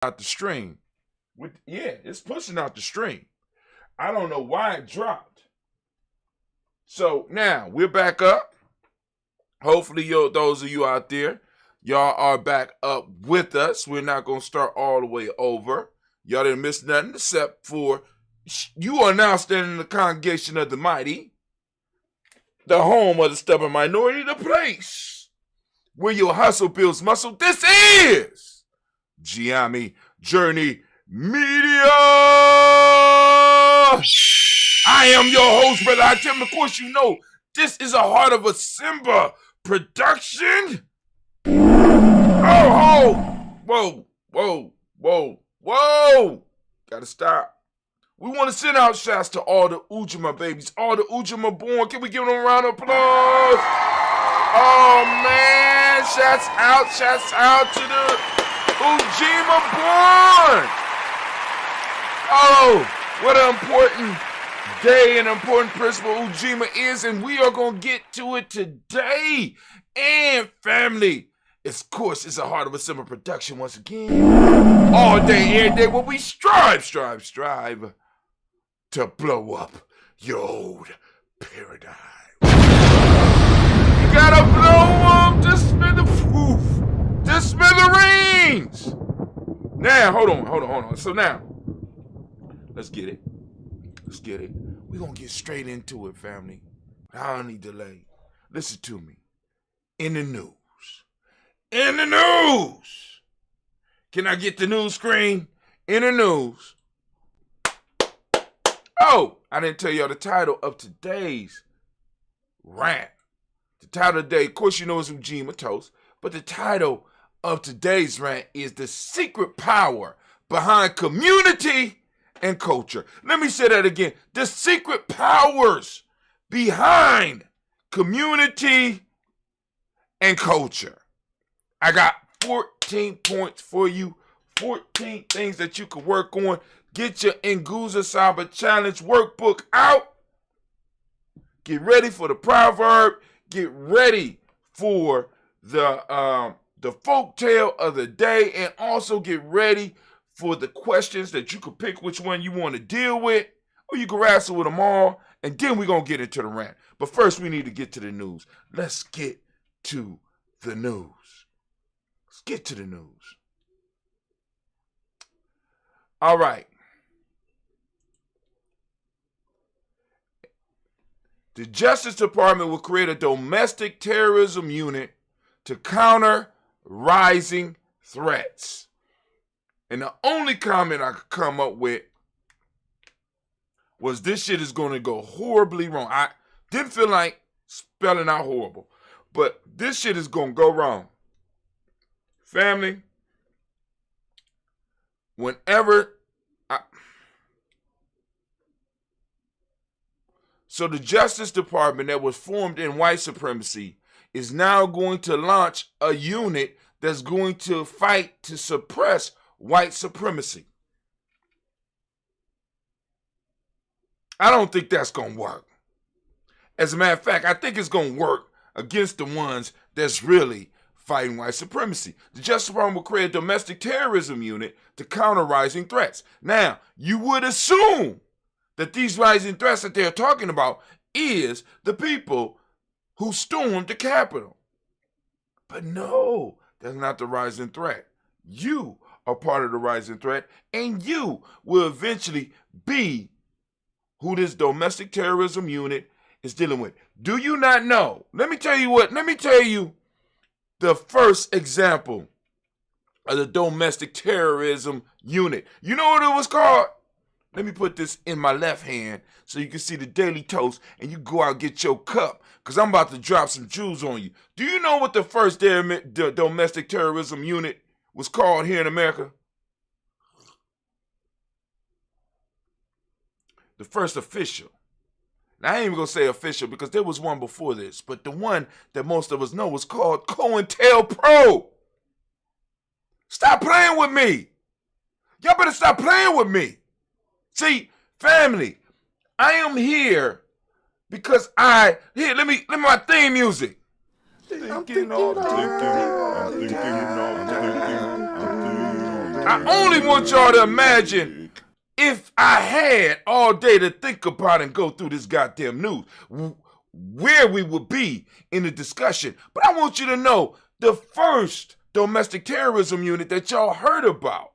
out the stream. It's pushing out the stream. I don't know why it dropped. So now we're back up. Hopefully, those of you out there, y'all are back up with us. We're not going to start all the way over. Y'all didn't miss nothing except for you are now standing in the congregation of the mighty, the home of the stubborn minority, the place where your hustle builds muscle. This is Ujima Journey Media. I am your host, Brother Ujima. Of course, you know this is a Heart of a Simba production. Whoa. Gotta stop. We want to send out shouts to all the Ujima babies, all the Ujima born. Can we give them a round of applause? Oh, man. Shouts out to the Ujima born. Oh, what an important day and important principle Ujima is, and we are going to get to it today. And family, of course, it's a Heart of a Simba production once again. All day, every day, where we strive to blow up your old paradigm. You gotta blow up the smithereens. Now, hold on. So now, let's get it. We're gonna get straight into it, family. I don't need delay. Listen to me. In the news. Can I get the news screen? In the news. Oh, I didn't tell y'all the title of today's rant. The title of today, of course you know it's Ujima Toast, but the title of today's rant is The Secret Power Behind Community and Culture. Let me say that again. The secret powers behind community and culture. I got 14 points for you, 14 things that you can work on. Get your Nguza Saba Challenge workbook out. Get ready for the proverb. Get ready for the folk tale of the day, and also get ready for the questions that you can pick which one you want to deal with, or you can wrestle with them all, and then we're going to get into the rant. But first, we need to get to the news. Let's get to the news. All right. The Justice Department will create a domestic terrorism unit to counter rising threats. And the only comment I could come up with was this shit is going to go horribly wrong. I didn't feel like spelling out horrible, but this shit is going to go wrong. Family, So the Justice Department that was formed in white supremacy is now going to launch a unit that's going to fight to suppress white supremacy. I don't think that's going to work. As a matter of fact, I think it's going to work against the ones that's really fighting white supremacy. The Justice Department will create a domestic terrorism unit to counter rising threats. Now, you would assume that these rising threats that they're talking about is the people who stormed the Capitol. But no, that's not the rising threat. You are part of the rising threat, and you will eventually be who this domestic terrorism unit is dealing with. Do you not know? Let me tell you the first example of the domestic terrorism unit. You know what it was called? Let me put this in my left hand so you can see the Daily Toast, and you go out and get your cup, because I'm about to drop some jewels on you. Do you know what the first domestic terrorism unit was called here in America? The first official. Now, I ain't even going to say official because there was one before this, but the one that most of us know was called COINTELPRO. Stop playing with me. Y'all better stop playing with me. See, family, I am here because let me my theme music. I'm thinking all day. I only want y'all to imagine if I had all day to think about and go through this goddamn news, where we would be in the discussion. But I want you to know the first domestic terrorism unit that y'all heard about,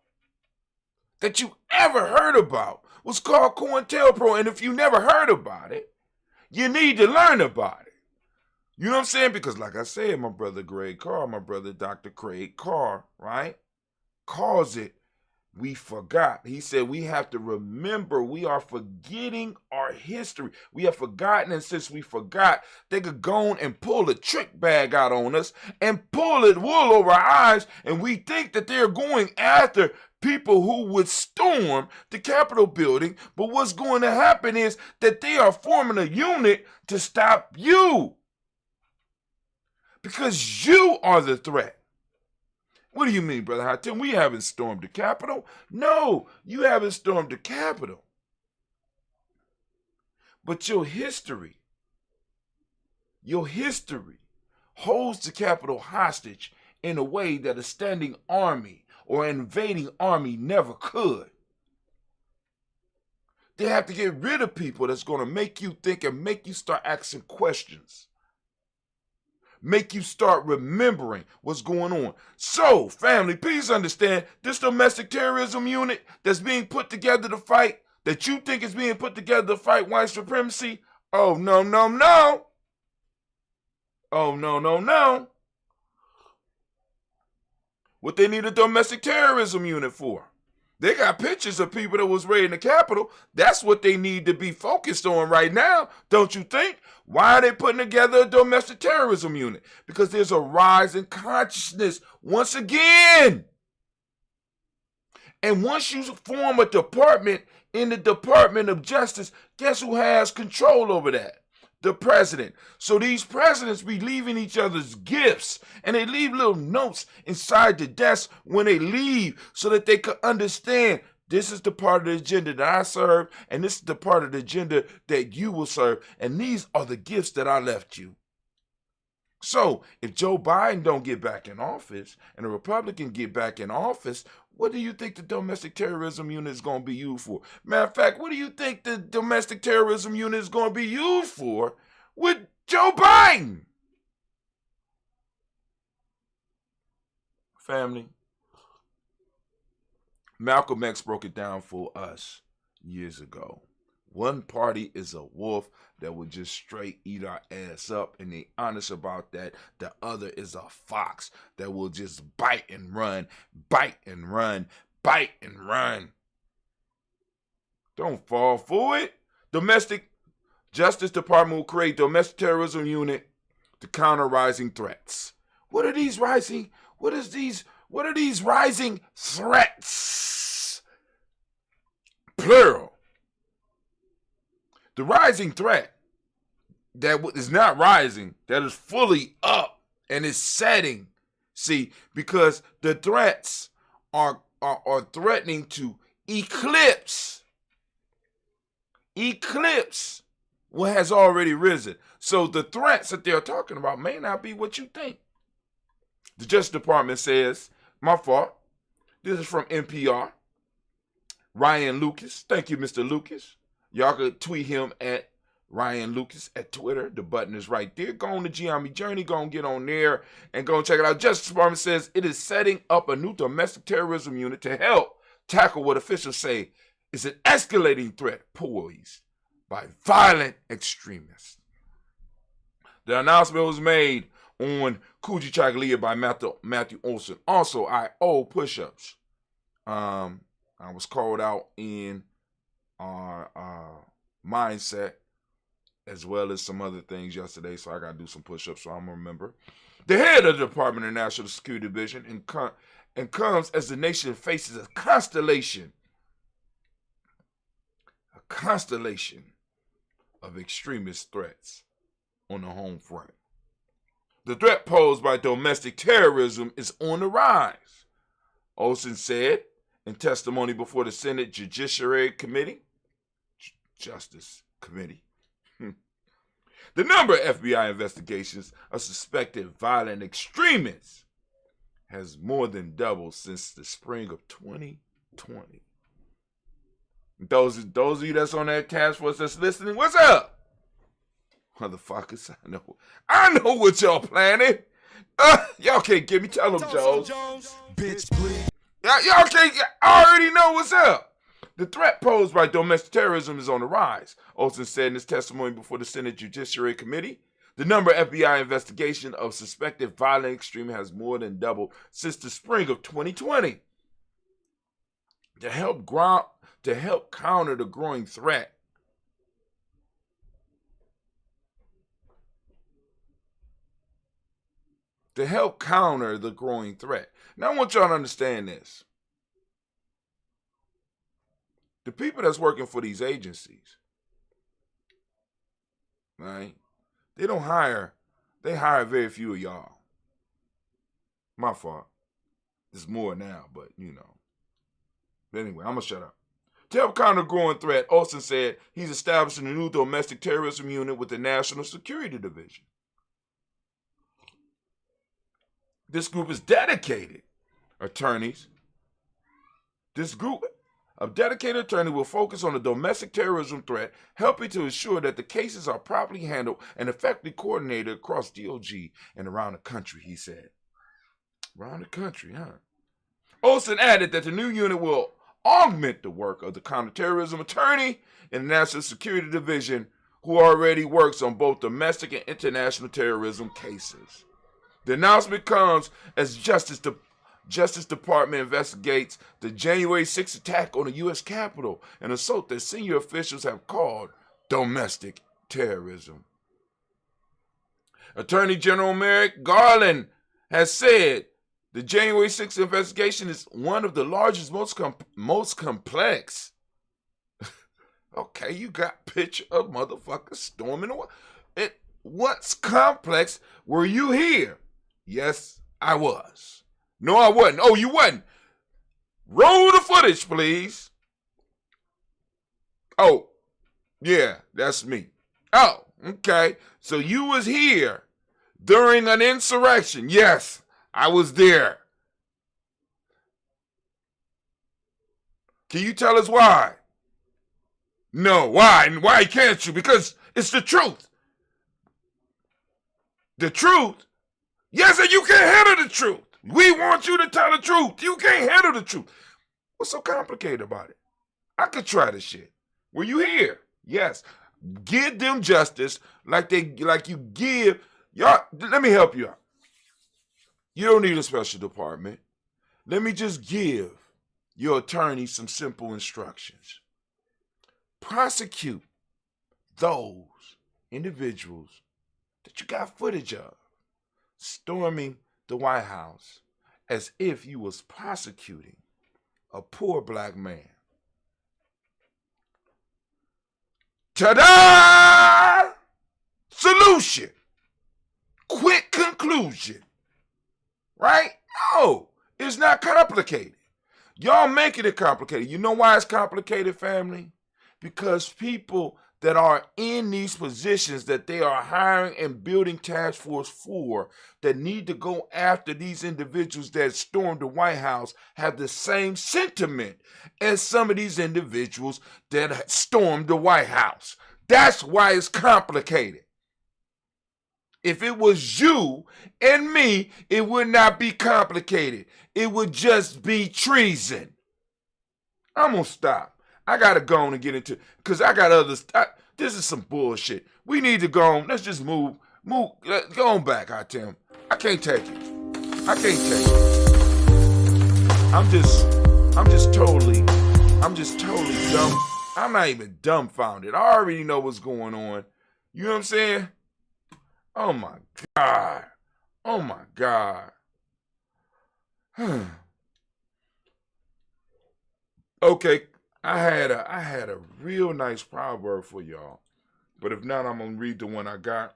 that you ever heard about, was called COINTELPRO. And if you never heard about it, you need to learn about it. You know what I'm saying? Because like I said, my brother Greg Carr, my brother Dr. Craig Carr, right, calls it, we forgot. He said we have to remember we are forgetting our history. We have forgotten, and since we forgot, they could go on and pull a trick bag out on us and pull it wool over our eyes, and we think that they're going after people who would storm the Capitol building. But what's going to happen is that they are forming a unit to stop you, because you are the threat. What do you mean, Brother Hatem? We haven't stormed the Capitol. No, you haven't stormed the Capitol. But your history holds the Capitol hostage in a way that a standing army or an invading army never could. They have to get rid of people that's going to make you think and make you start asking questions. Make you start remembering what's going on. So, family, please understand, this domestic terrorism unit that's being put together to fight, that you think is being put together to fight white supremacy, oh, no, no, no. Oh, no, no, no. What they need a domestic terrorism unit for? They got pictures of people that was raiding the Capitol. That's what they need to be focused on right now, don't you think? Why are they putting together a domestic terrorism unit? Because there's a rise in consciousness once again. And once you form a department in the Department of Justice, guess who has control over that? The president. So these presidents be leaving each other's gifts, and they leave little notes inside the desk when they leave so that they could understand this is the part of the agenda that I serve, and this is the part of the agenda that you will serve, and these are the gifts that I left you. So if Joe Biden don't get back in office and the Republican get back in office, what do you think the domestic terrorism unit is going to be used for? Matter of fact, what do you think the domestic terrorism unit is going to be used for with Joe Biden? Family, Malcolm X broke it down for us years ago. One party is a wolf that will just straight eat our ass up, and they honest about that. The other is a fox that will just bite and run, bite and run, bite and run. Don't fall for it. Domestic Justice Department will create domestic terrorism unit to counter rising threats. What are these rising threats? Plural. The rising threat that is not rising, that is fully up and is setting. See, because the threats are threatening to eclipse what has already risen. So the threats that they're talking about may not be what you think. The Justice Department says, my fault, this is from NPR, Ryan Lucas. Thank you, Mr. Lucas. Y'all could tweet him at Ryan Lucas at Twitter. The button is right there. Go on to Gianni Journey. Go and get on there and go and check it out. Justice Department says it is setting up a new domestic terrorism unit to help tackle what officials say is an escalating threat posed by violent extremists. The announcement was made on Kuji Chagalia by Matthew Olson. Also, I owe push-ups. I was called out in our mindset as well as some other things yesterday, so I got to do some push-ups so I'm going to remember. The head of the Department of National Security Division and comes as the nation faces a constellation of extremist threats on the home front. The threat posed by domestic terrorism is on the rise, Olson said in testimony before the Senate Judiciary Committee, Justice Committee. The number of FBI investigations of suspected violent extremists has more than doubled since the spring of 2020. Those of you that's on that task force that's listening, what's up? Motherfuckers, I know what y'all planning. Y'all can't get me, tell them, Jones. Bitch, please. Y'all can't, I already know what's up. The threat posed by domestic terrorism is on the rise. Olson said in his testimony before the Senate Judiciary Committee, the number of FBI investigation of suspected violent extremism has more than doubled since the spring of 2020. To help counter the growing threat, Now I want y'all to understand this. The people that's working for these agencies, right? They hire very few of y'all. My fault. There's more now, but But anyway, I'm going to shut up. To help counter the growing threat, Olson said he's establishing a new domestic terrorism unit with the National Security Division. This group is dedicated attorneys. This group of dedicated attorneys will focus on the domestic terrorism threat, helping to ensure that the cases are properly handled and effectively coordinated across DOJ and around the country, he said. Around the country, huh? Olson added that the new unit will augment the work of the counterterrorism attorney in the National Security Division, who already works on both domestic and international terrorism cases. The announcement comes as Justice Department investigates the January 6th attack on the U.S. Capitol, an assault that senior officials have called domestic terrorism. Attorney General Merrick Garland has said the January 6th investigation is one of the largest, most complex. Okay, you got picture of motherfuckers storming the wall. What's complex? Were you here? Yes, I was. No, I wasn't. Oh, you wasn't. Roll the footage, please. Oh, yeah, that's me. Oh, okay. So you was here during an insurrection. Yes, I was there. Can you tell us why? No, why? And why can't you? Because it's the truth. The truth? Yes, and you can't handle the truth. We want you to tell the truth. You can't handle the truth. What's so complicated about it? I could try this shit. Were you here? Yes. Give them justice like you give y'all. Let me help you out. You don't need a special department. Let me just give your attorney some simple instructions. Prosecute those individuals that you got footage of storming the White House as if you was prosecuting a poor black man. Ta-da! Solution. Quick conclusion. Right? No, it's not complicated. Y'all making it complicated. You know why it's complicated, family? Because people that are in these positions that they are hiring and building task force for that need to go after these individuals that stormed the White House have the same sentiment as some of these individuals that stormed the White House. That's why it's complicated. If it was you and me, it would not be complicated. It would just be treason. I'm going to stop. I got to go on and get into, because I got others. This is some bullshit. We need to go on. Let's just move. Go on back, Tim. I can't take it. I'm just totally dumb. I'm not even dumbfounded. I already know what's going on. You know what I'm saying? Oh my God. Okay, I had a real nice proverb for y'all, but if not, I'm gonna read the one I got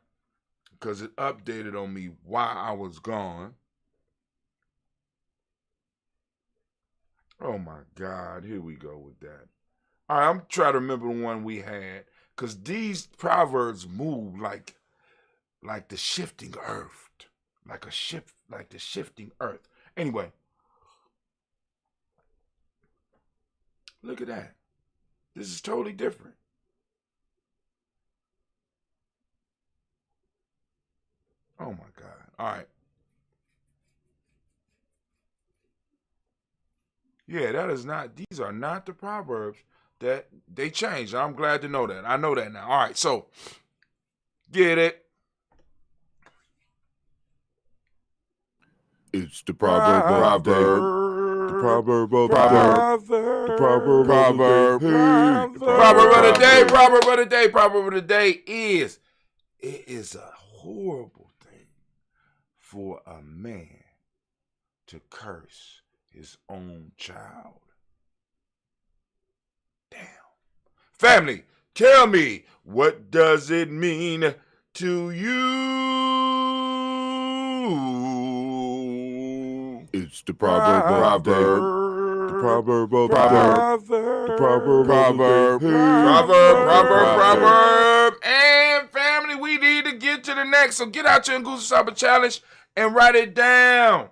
because it updated on me while I was gone. Oh my God, here we go with that. All right, I'm trying to remember the one we had because these proverbs move like the shifting earth, like the shifting earth. Anyway, look at that. This is totally different. Oh my God. All right. Yeah, that is not, these are not the Proverbs that they changed. I'm glad to know that. I know that now. All right, so get it. It's the proverb of the day. The proverb of the day. The proverb of the day. Proverb of the day. Proverb of the day. Proverb of the day is, it is a horrible thing for a man to curse his own child. Damn. Family, tell me, what does it mean to you? It's the proverb of the day. The proverb of the day. The proverb of the day. Proverb. And family, we need to get to the next. So get out your Nguzo Saba challenge and write it down.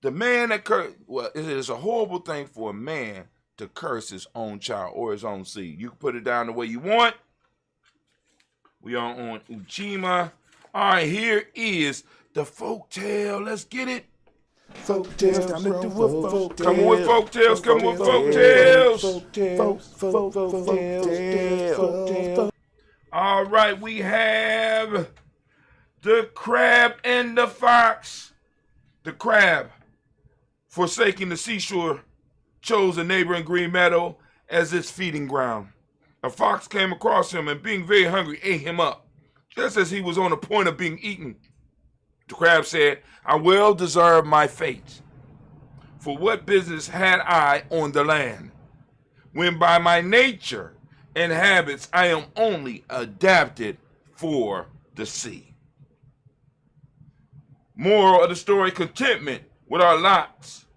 The man that well, it is a horrible thing for a man to curse his own child or his own seed. You can put it down the way you want. We are on Ujima. All right, here is the folk tale. Let's get it. Folk tales, time to do a folk tale. Come on with folk tales. Come on with folk tales. Folk tales. All right, we have the crab and the fox. The crab, forsaking the seashore, chose a neighboring green meadow as its feeding ground. A fox came across him and, being very hungry, ate him up, just as he was on the point of being eaten. The crab said, I well deserve my fate. For what business had I on the land, when by my nature and habits I am only adapted for the sea? Moral of the story, contentment with our lots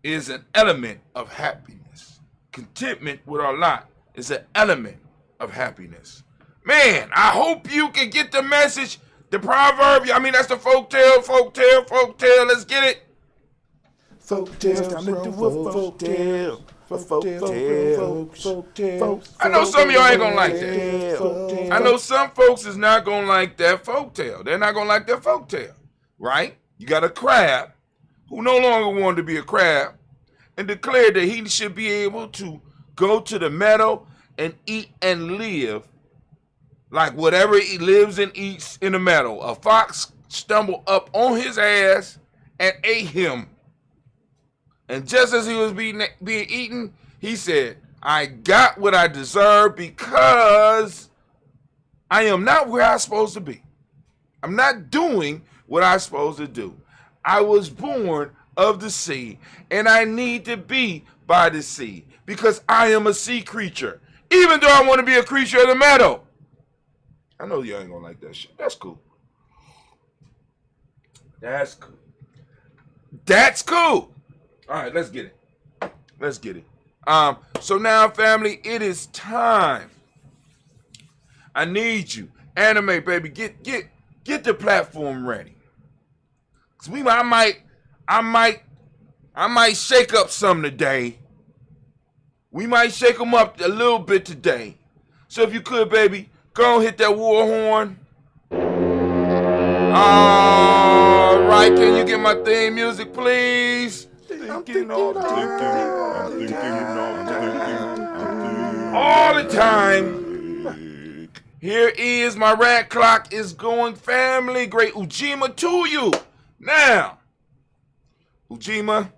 is an element of happiness. Contentment with our lot is an element of happiness. Man, I hope you can get the message. The proverb, I mean, that's the folk tale. Let's get it. Folk tales, time to do a folk tale. Folk tales. I know some of y'all ain't gonna like that. I know some folks is not gonna like that folk tale. They're not gonna like that folk tale, right? You got a crab who no longer wanted to be a crab and declared that he should be able to go to the meadow and eat and live like whatever he lives and eats in the meadow. A fox stumbled up on his ass and ate him. And just as he was being eaten, he said, I got what I deserve because I am not where I'm supposed to be. I'm not doing what I'm supposed to do. I was born of the sea, and I need to be by the sea because I am a sea creature, even though I want to be a creature of the meadow. I know y'all ain't gonna like that shit. That's cool. That's cool. That's cool. All right, let's get it. Let's get it. So now, family, it is time. I need you, anime baby, get the platform ready. Cause I might shake up some today. We might shake them up a little bit today. So if you could, baby, go and hit that war horn. All right, can you get my theme music, please? I'm thinking all the All the time. Here is my rat clock is going, family. Great Ujima to you. Now, Ujima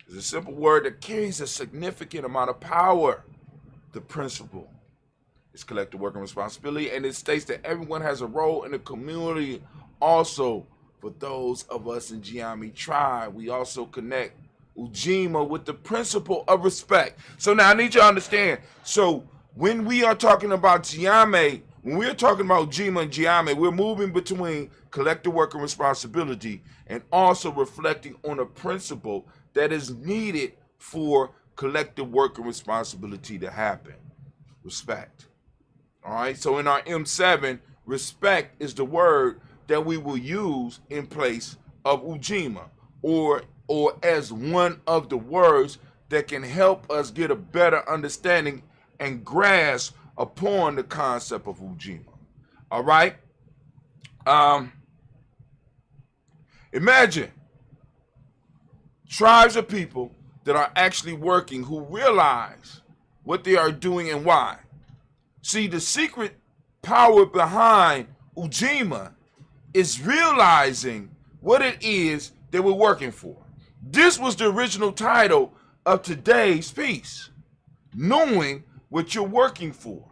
is a simple word that carries a significant amount of power. The principle is collective work and responsibility, and it states that everyone has a role in the community. Also, for those of us in Giami tribe, we also connect Ujima with the principle of respect. So now I need you to understand. So when we are talking about Giami, when we're talking about Ujima and Giami, we're moving between collective work and responsibility and also reflecting on a principle that is needed for collective work and responsibility to happen. Respect. All right, so in our M7, respect is the word that we will use in place of Ujima. or as one of the words that can help us get a better understanding and grasp upon the concept of Ujima. All right? Imagine tribes of people that are actually working who realize what they are doing and why. See, the secret power behind Ujima is realizing what it is that we're working for. This was the original title of today's piece, knowing what you're working for.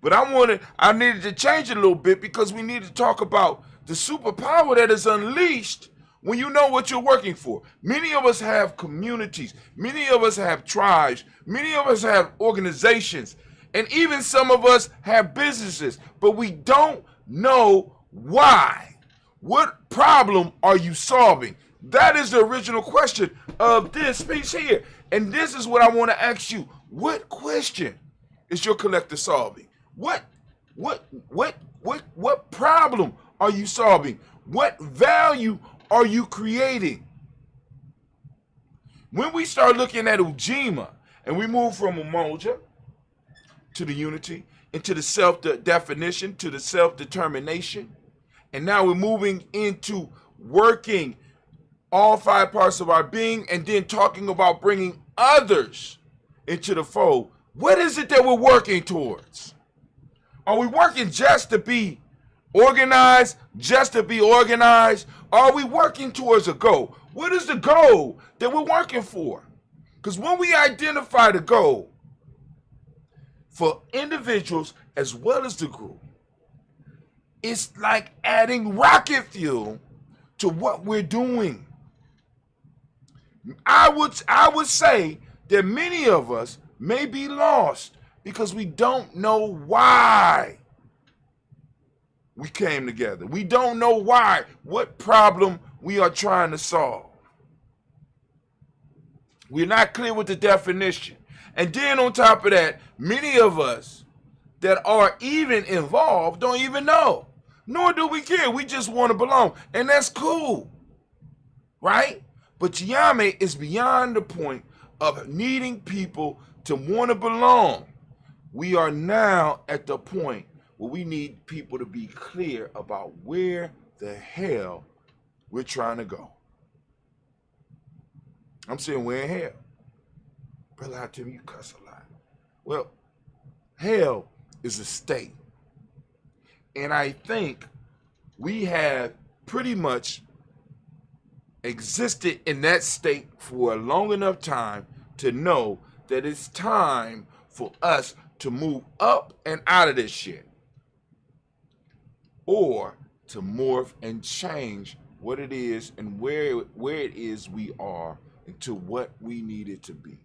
But I needed to change it a little bit because we need to talk about the superpower that is unleashed when you know what you're working for. Many of us have communities, many of us have tribes, many of us have organizations, and even some of us have businesses, but we don't know why. What problem are you solving? That is the original question of this piece here. And this is what I want to ask you. What question is your collective solving? What problem are you solving? What value are you creating? When we start looking at Ujima and we move from Umoja to the unity, into the self-definition, to the self-determination, and now we're moving into working all 5 parts of our being and then talking about bringing others into the fold. What is it that we're working towards? Are we working just to be organized, Are we working towards a goal? What is the goal that we're working for? Because when we identify the goal for individuals as well as the group, it's like adding rocket fuel to what we're doing. I would say that many of us may be lost because we don't know why we came together. We don't know why, what problem we are trying to solve. We're not clear with the definition. And then on top of that, many of us that are even involved don't even know. Nor do we care. We just want to belong. And that's cool. Right? But Yame is beyond the point of needing people to want to belong. We are now at the point where we need people to be clear about where the hell we're trying to go. I'm saying we're in hell. Brother, I tell you cuss a lot. Well, hell is a state. And I think we have pretty much existed in that state for a long enough time to know that it's time for us to move up and out of this shit, or to morph and change what it is and where it is we are into what we need it to be.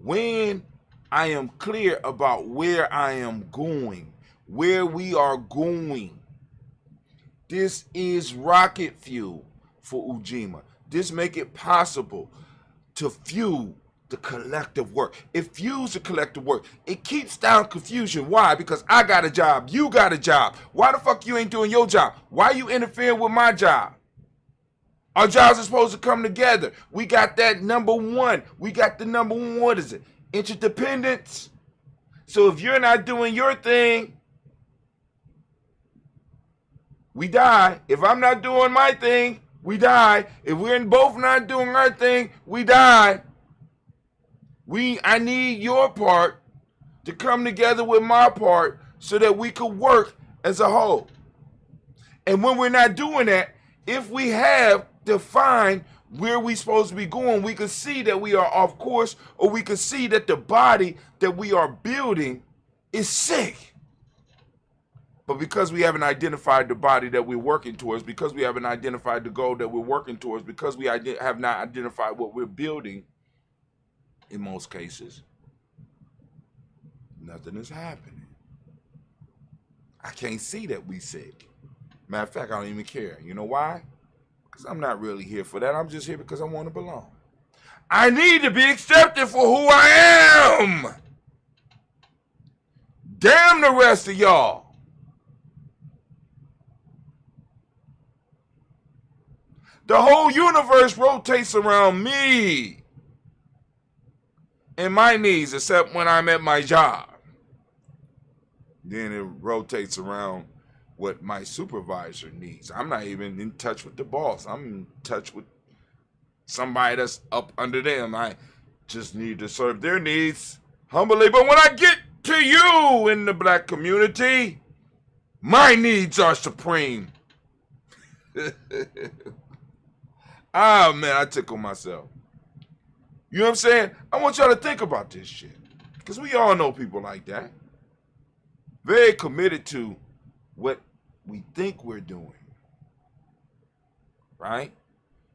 When I am clear about where I am going, where we are going, this is rocket fuel for Ujima. This make it possible to fuel the collective work. It fuels the collective work. It keeps down confusion. Why? Because I got a job. You got a job. Why the fuck you ain't doing your job? Why you interfering with my job? Our jobs are supposed to come together. We got that number one. We got the number one, what is it? Interdependence. So if you're not doing your thing, we die. If I'm not doing my thing, we die. If we're both not doing our thing, we die. I need your part to come together with my part so that we could work as a whole. And when we're not doing that, if we have defined where we're supposed to be going, we can see that we are off course, or we can see that the body that we are building is sick. But because we haven't identified the body that we're working towards, because we haven't identified the goal that we're working towards, because we have not identified what we're building, in most cases, nothing is happening. I can't see that we sick. Matter of fact, I don't even care. You know why? Because I'm not really here for that. I'm just here because I want to belong. I need to be accepted for who I am. Damn the rest of y'all. The whole universe rotates around me and my needs, except when I'm at my job. Then it rotates around what my supervisor needs. I'm not even in touch with the boss. I'm in touch with somebody that's up under them. I just need to serve their needs humbly. But when I get to you in the black community, my needs are supreme. Ah, man, I tickle myself. You know what I'm saying? I want y'all to think about this shit. Because we all know people like that. Very committed to what we think we're doing. Right?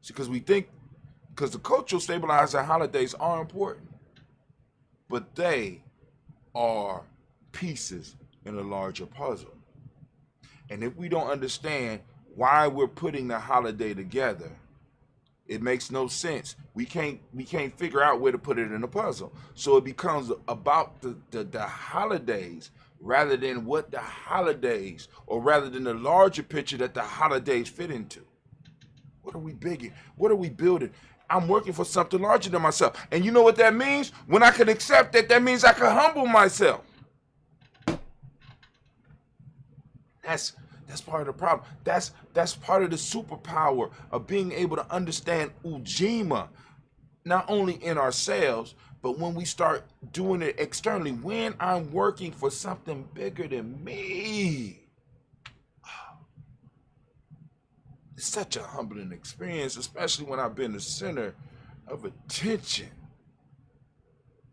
Because the cultural stabilizer holidays are important. But they are pieces in a larger puzzle. And if we don't understand why we're putting the holiday together, it makes no sense. We can't figure out where to put it in the puzzle. So it becomes about the holidays rather than what the holidays, or rather than the larger picture that the holidays fit into. What are we bigging? What are we building? I'm working for something larger than myself. And you know what that means? When I can accept that, that means I can humble myself. That's part of the problem. That's part of the superpower of being able to understand Ujima, not only in ourselves, but when we start doing it externally, when I'm working for something bigger than me. It's such a humbling experience, especially when I've been the center of attention.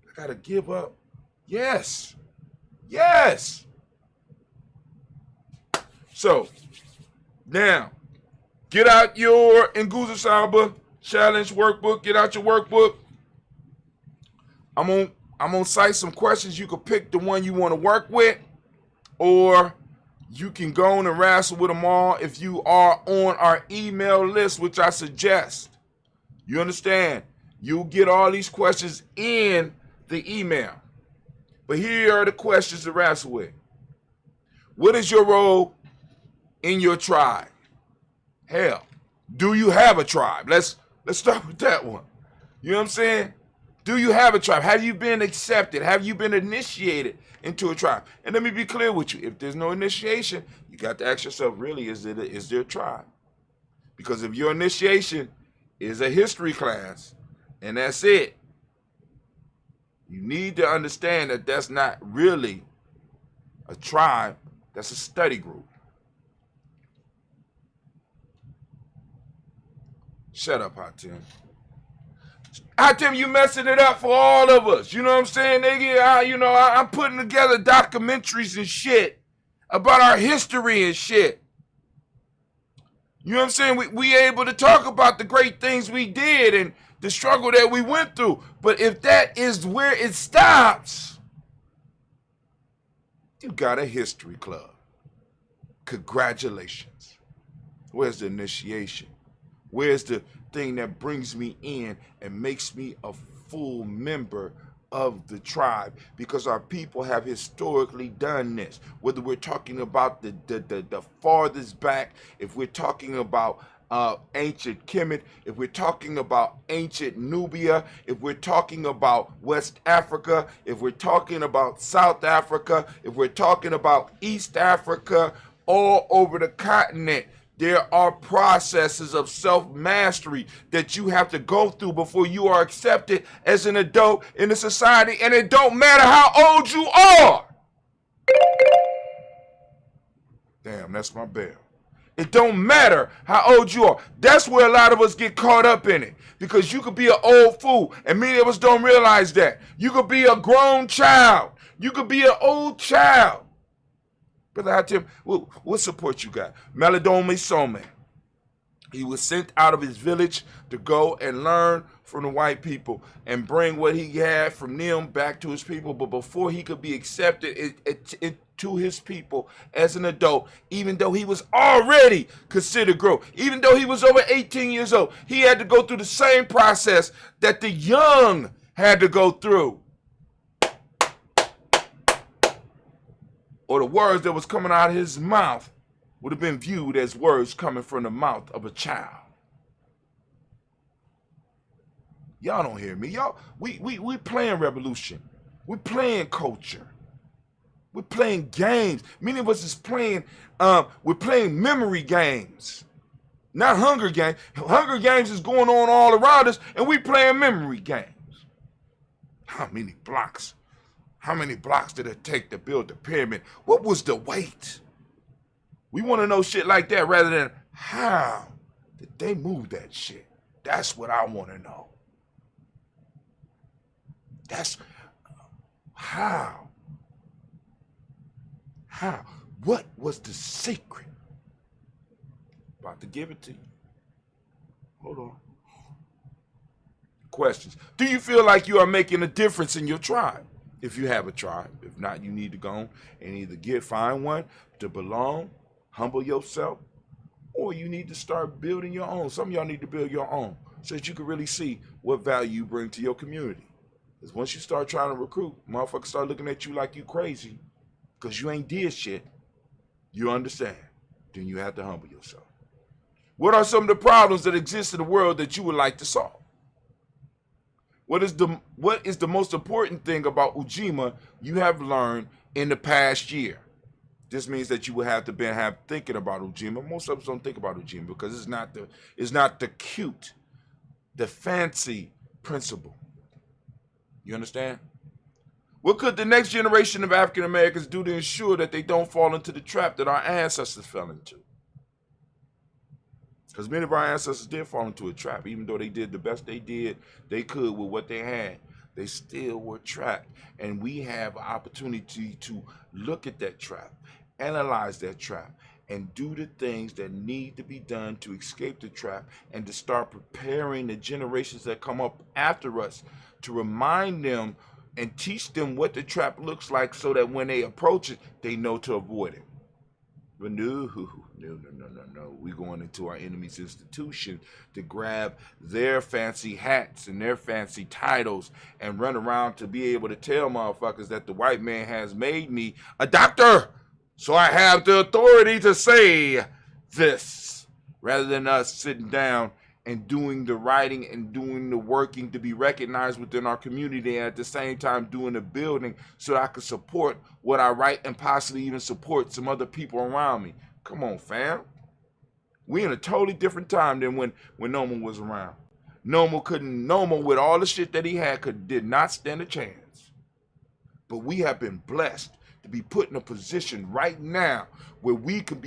I gotta give up. Yes. So, now, get out your Nguza Saba challenge workbook. Get out your workbook. I'm gonna cite some questions. You can pick the one you want to work with, or you can go on and wrestle with them all if you are on our email list, which I suggest. You understand? You'll get all these questions in the email. But here are the questions to wrestle with. What is your role in your tribe? Hell, do you have a tribe? Let's start with that one. You know what I'm saying? Do you have a tribe? Have you been accepted? Have you been initiated into a tribe? And let me be clear with you. If there's no initiation, you got to ask yourself, really, is there a tribe? Because if your initiation is a history class and that's it, you need to understand that that's not really a tribe. That's a study group. Shut up, Hot Tim. Hot Tim, you messing it up for all of us. You know what I'm saying, nigga? I'm putting together documentaries and shit about our history and shit. You know what I'm saying? We able to talk about the great things we did and the struggle that we went through. But if that is where it stops, you got a history club. Congratulations. Where's the initiation? Where's the thing that brings me in and makes me a full member of the tribe? Because our people have historically done this. Whether we're talking about the farthest back, if we're talking about ancient Kemet, if we're talking about ancient Nubia, if we're talking about West Africa, if we're talking about South Africa, if we're talking about East Africa, all over the continent, there are processes of self-mastery that you have to go through before you are accepted as an adult in a society, and it don't matter how old you are. Damn, that's my bell. It don't matter how old you are. That's where a lot of us get caught up in it, because you could be an old fool, and many of us don't realize that. You could be a grown child. You could be an old child. Brother Hatim, what support you got? Meladome Some. He was sent out of his village to go and learn from the white people and bring what he had from them back to his people. But before he could be accepted to his people as an adult, even though he was already considered grown, even though he was over 18 years old, he had to go through the same process that the young had to go through. Or the words that was coming out of his mouth would have been viewed as words coming from the mouth of a child. Y'all don't hear me. Y'all, we playing revolution. We playing culture. We're playing games. Many of us is playing, we're playing memory games. Not Hunger Games. Hunger Games is going on all around us, and we playing memory games. How many blocks? How many blocks did it take to build the pyramid? What was the weight? We want to know shit like that rather than how did they move that shit? That's what I want to know. That's how. How? What was the secret? About to give it to you. Hold on. Questions. Do you feel like you are making a difference in your tribe? If you have a tribe. If not, you need to go and either find one to belong, humble yourself, or you need to start building your own. Some of y'all need to build your own so that you can really see what value you bring to your community. Because once you start trying to recruit, motherfuckers start looking at you like you crazy because you ain't did shit. You understand. Then you have to humble yourself. What are some of the problems that exist in the world that you would like to solve? What is the most important thing about Ujima you have learned in the past year? This means that you will have to have thinking about Ujima. Most of us don't think about Ujima because it's not the cute, the fancy principle. You understand? What could the next generation of African Americans do to ensure that they don't fall into the trap that our ancestors fell into? Because many of our ancestors did fall into a trap. Even though they did the best they could with what they had, they still were trapped. And we have an opportunity to look at that trap, analyze that trap, and do the things that need to be done to escape the trap and to start preparing the generations that come up after us to remind them and teach them what the trap looks like so that when they approach it, they know to avoid it. But no. We're going into our enemy's institution to grab their fancy hats and their fancy titles and run around to be able to tell motherfuckers that the white man has made me a doctor. So I have the authority to say this, rather than us sitting down and doing the writing and doing the working to be recognized within our community, and at the same time doing the building so that I can support what I write and possibly even support some other people around me. Come on, fam. We in a totally different time than when Normal was around. Normal with all the shit that he had did not stand a chance. But we have been blessed to be put in a position right now where we can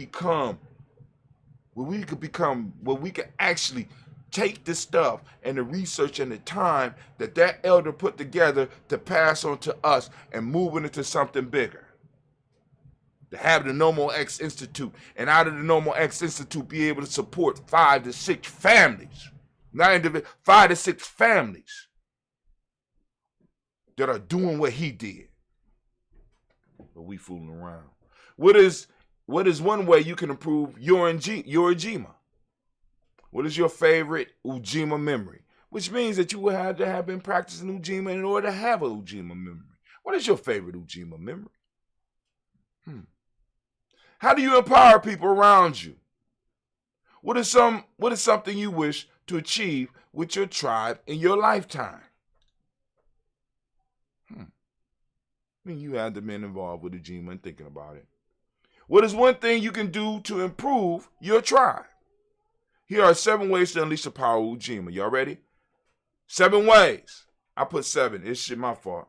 actually take this stuff and the research and the time that elder put together to pass on to us and move it into something bigger. To have the Normal X Institute, and out of the Normal X Institute be able to support 5 to 6 families, not individuals, 5 to 6 families that are doing what he did. But we fooling around. What is one way you can improve your Ujima? What is your favorite Ujima memory? Which means that you will have to have been practicing Ujima in order to have an Ujima memory. What is your favorite Ujima memory? How do you empower people around you? What is something you wish to achieve with your tribe in your lifetime? I mean, you have been involved with Ujima and thinking about it. What is one thing you can do to improve your tribe? Here are 7 ways to unleash the power of Ujima. Y'all ready? 7 ways. I put 7. It's my fault.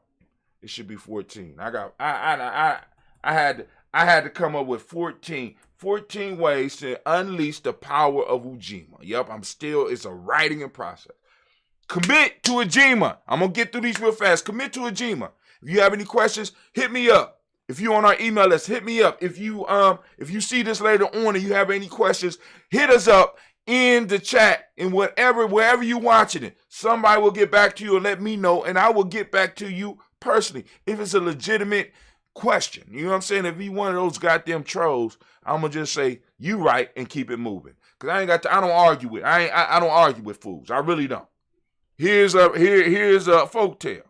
It should be 14. I had to come up with 14 ways to unleash the power of Ujima. Yep, it's a writing in process. Commit to Ujima. I'm going to get through these real fast. Commit to Ujima. If you have any questions, hit me up. If you're on our email list, hit me up. If you see this later on and you have any questions, hit us up in the chat and wherever you're watching it. Somebody will get back to you and let me know, and I will get back to you personally if it's a legitimate question. You know what I'm saying? If you one of those goddamn trolls, I'm gonna just say you right and keep it moving. Cause I don't argue with fools. I really don't. Here's a folk tale.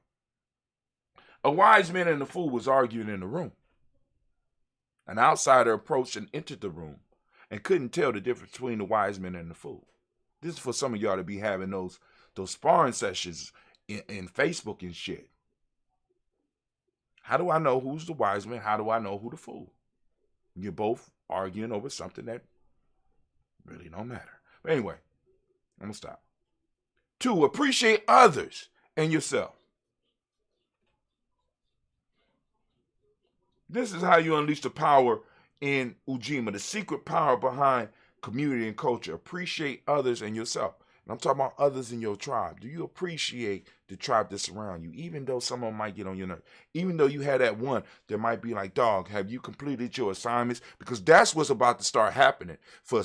A wise man and a fool was arguing in the room. An outsider approached and entered the room and couldn't tell the difference between the wise man and the fool. This is for some of y'all to be having those those sparring sessions in Facebook and shit. How do I know who's the wise man? How do I know who the fool? You're both arguing over something that really don't matter. But anyway, I'm going to stop. 2, appreciate others and yourself. This is how you unleash the power in Ujima, the secret power behind community and culture. Appreciate others and yourself. And I'm talking about others in your tribe. Do you appreciate the tribe that's around you, even though some of them might get on your nerves? Even though you had that one that might be like, dog, have you completed your assignments? Because that's what's about to start happening for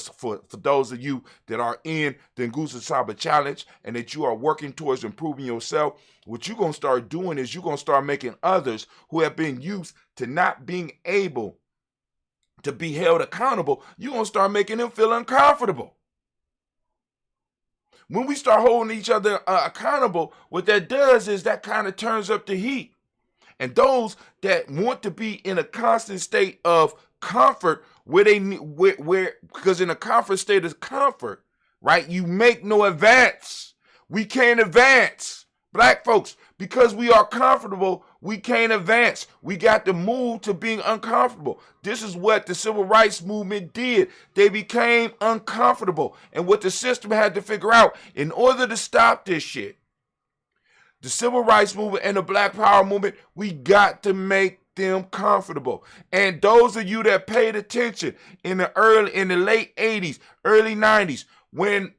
those of you that are in the Ngusa Saba Challenge and that you are working towards improving yourself. What you're going to start doing is you're going to start making others who have been used to not being able to be held accountable, you're going to start making them feel uncomfortable. When we start holding each other accountable, what that does is that kind of turns up the heat. And those that want to be in a constant state of comfort, because in a comfort state of comfort, right, you make no advance. We can't advance. Black folks, because we are comfortable, we can't advance. We got to move to being uncomfortable. This is what the civil rights movement did. They became uncomfortable. And what the system had to figure out, in order to stop this shit, the civil rights movement and the Black Power movement, we got to make them comfortable. And those of you that paid attention in the late 80s, early 90s, when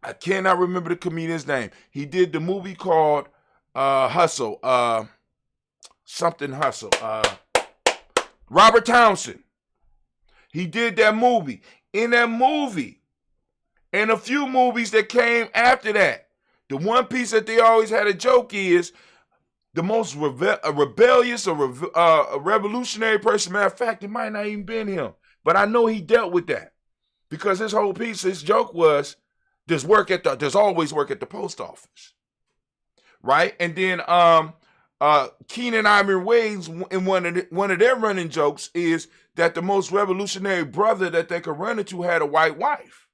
I cannot remember the comedian's name. He did the movie called Hustle. Something Hustle. Robert Townsend. He did that movie. In that movie, and a few movies that came after that, the one piece that they always had a joke is the most rebellious or a revolutionary person. Matter of fact, it might not even been him. But I know he dealt with that. Because his whole piece, his joke was, there's always work at the post office, right? And then Keenan Ivory Wayne's in one of their running jokes is that the most revolutionary brother that they could run into had a white wife,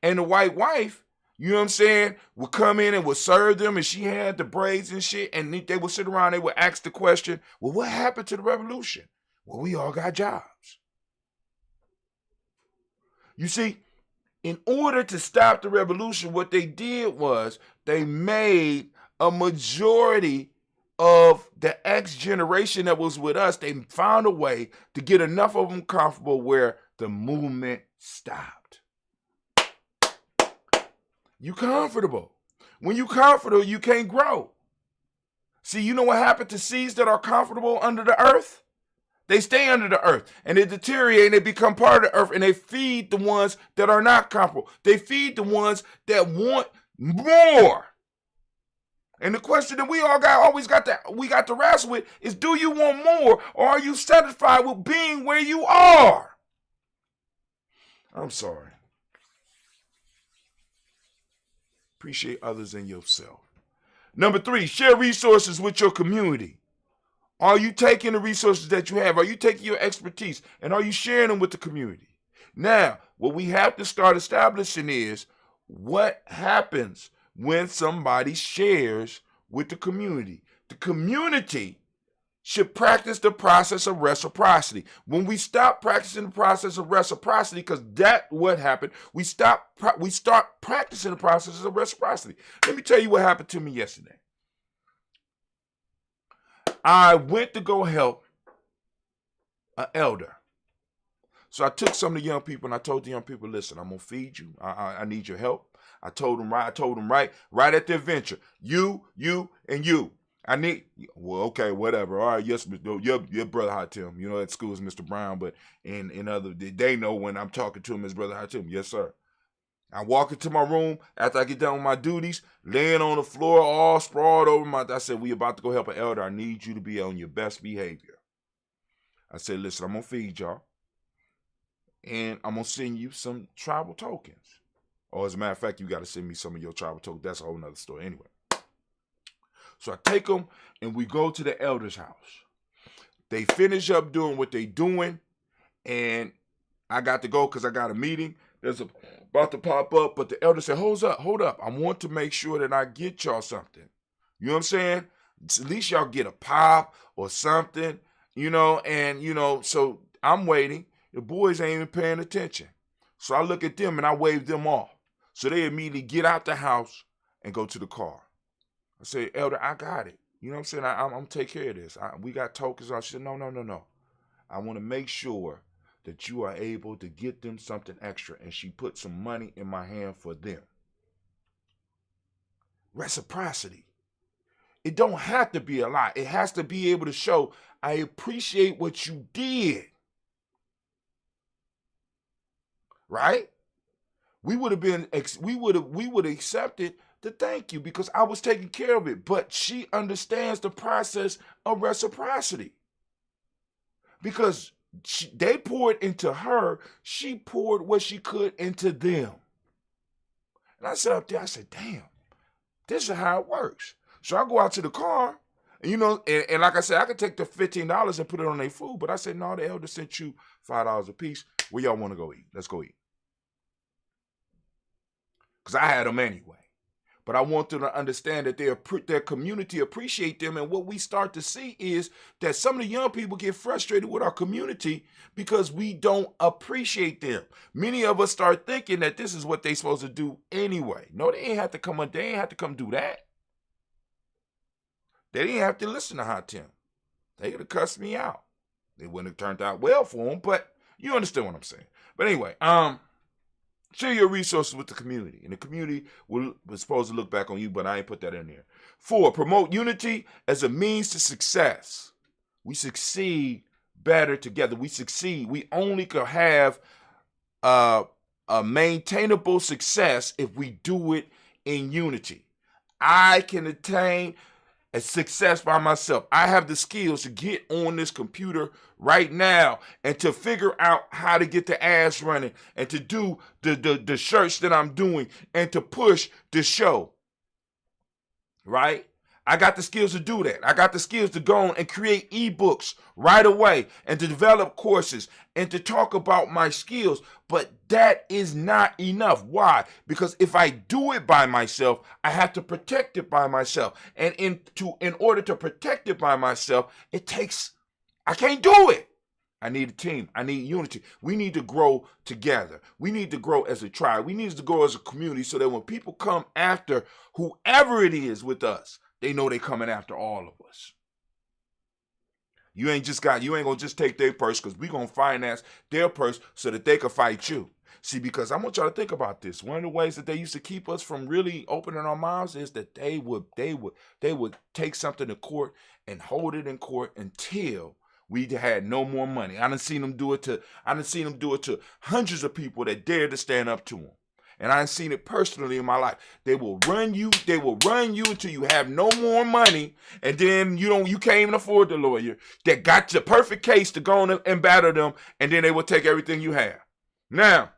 and the white wife, you know what I'm saying, would come in and would serve them, and she had the braids and shit, and they would sit around, they would ask the question, well, what happened to the revolution? Well, we all got jobs. You see, in order to stop the revolution, what they did was they made a majority of the X generation that was with us, they found a way to get enough of them comfortable where the movement stopped. You comfortable. When you comfortable, you can't grow. See, you know what happened to seeds that are comfortable under the earth? They stay under the earth and they deteriorate and they become part of the earth and they feed the ones that are not comfortable. They feed the ones that want more. And the question that we always got to wrestle with is, do you want more or are you satisfied with being where you are? I'm sorry. Appreciate others and yourself. Number 3, share resources with your community. Are you taking the resources that you have? Are you taking your expertise and are you sharing them with the community? Now, what we have to start establishing is what happens when somebody shares with the community. The community should practice the process of reciprocity. When we stop practicing the process of reciprocity, because that's what happened, we start practicing the process of reciprocity. Let me tell you what happened to me yesterday. I went to go help an elder. So I took some of the young people and I told the young people, listen, I'm going to feed you. I need your help. I told them right at the adventure. You, and you. I need, well, okay, whatever. All right, yes, your brother Hatim. You know, at school is Mr. Brown, but in other, they know when I'm talking to him as brother Hatim. Yes, sir. I walk into my room after I get done with my duties, laying on the floor, all sprawled over I said, we about to go help an elder. I need you to be on your best behavior. I said, listen, I'm going to feed y'all, and I'm going to send you some tribal tokens. Or as a matter of fact, you got to send me some of your tribal tokens. That's a whole nother story. Anyway. So I take them, and we go to the elder's house. They finish up doing what they doing, and I got to go because I got a meeting. that's about to pop up, but the elder said, hold up. I want to make sure that I get y'all something. You know what I'm saying? At least y'all get a pop or something, so I'm waiting. The boys ain't even paying attention. So I look at them and I wave them off. So they immediately get out the house and go to the car. I say, Elder, I got it. You know what I'm saying? I'm going to take care of this. We got tokens. I said, no. I want to make sure that you are able to get them something extra. And she put some money in my hand for them. Reciprocity. It don't have to be a lot. It has to be able to show, I appreciate what you did. Right? We would have accepted the thank you because I was taking care of it. But she understands the process of reciprocity. Because they poured into her, she poured what she could into them. And I sat up there, I said, damn, this is how it works. So I go out to the car, and and like I said, I could take the $15 and put it on their food, but I said, no, the elder sent you $5 a piece. Where y'all want to go eat? Let's go eat. Because I had them anyway. But I want them to understand that their community appreciate them, and what we start to see is that some of the young people get frustrated with our community because we don't appreciate them. Many of us start thinking that this is what they're supposed to do anyway. No, they ain't have to come do that. They didn't have to listen to Hot Tim. They could have cussed me out. They wouldn't have turned out well for them, but you understand what I'm saying. But anyway, share your resources with the community. And the community was supposed to look back on you, but I ain't put that in there. 4, promote unity as a means to success. We succeed better together. We succeed. We only could have a maintainable success if we do it in unity. I can attain a success by myself. I have the skills to get on this computer right now and to figure out how to get the ads running and to do the shirts that I'm doing and to push the show. Right? I got the skills to do that. I got the skills to go on and create ebooks right away and to develop courses and to talk about my skills. But that is not enough. Why? Because if I do it by myself, I have to protect it by myself. And in order to protect it by myself, I can't do it. I need a team. I need unity. We need to grow together. We need to grow as a tribe. We need to grow as a community so that when people come after whoever it is with us, they know they're coming after all of us. You ain't gonna just take their purse, because we're gonna finance their purse so that they can fight you. See, because I want y'all to think about this. One of the ways that they used to keep us from really opening our mouths is that they would take something to court and hold it in court until we had no more money. I done seen them do it to hundreds of people that dared to stand up to them. And I've seen it personally in my life. They will run you until you have no more money, and then you can't even afford the lawyer that got the perfect case to go on and batter them, and then they will take everything you have. Now,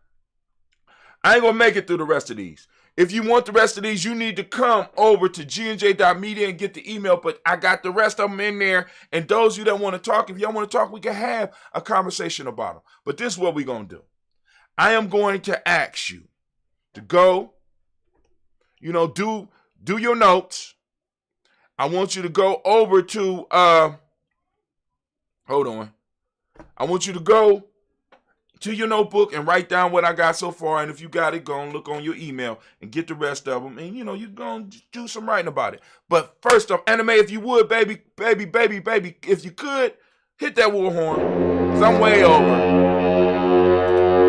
I ain't gonna make it through the rest of these. If you want the rest of these, you need to come over to gnj.media and get the email, but I got the rest of them in there. And those of you that want to talk, if y'all want to talk, we can have a conversation about them. But this is what we're gonna do. I am going to ask you to go, do your notes. I want you to go over to, hold on. I want you to go to your notebook and write down what I got so far. And if you got it, go and look on your email and get the rest of them. And, you're going to do some writing about it. But first off, Anime, if you would, baby, if you could, hit that war horn, because I'm way over.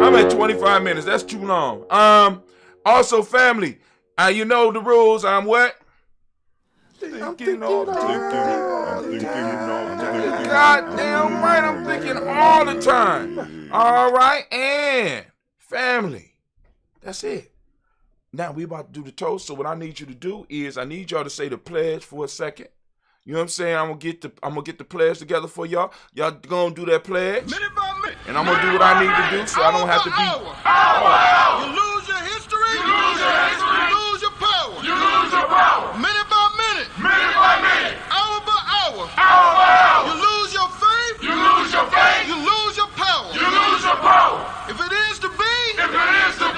I'm at 25 minutes. That's too long. Also, family, you know the rules. I'm what? Thinking all the time. Goddamn right, I'm thinking all the time. All right, and family, that's it. Now we about to do the toast. So what I need you to do is I need y'all to say the pledge for a second. You know what I'm saying? I'm gonna get the pledge together for y'all. Y'all gonna do that pledge, minute by minute, and I'm gonna do what I need to do, so I don't have to be. You lose your history. You lose your history. You lose your power. You lose your power. Minute by minute. Minute by minute. Hour by hour. Hour by hour. You lose your faith. You lose your faith. You lose your power. You lose your power. If it is to be. If it is to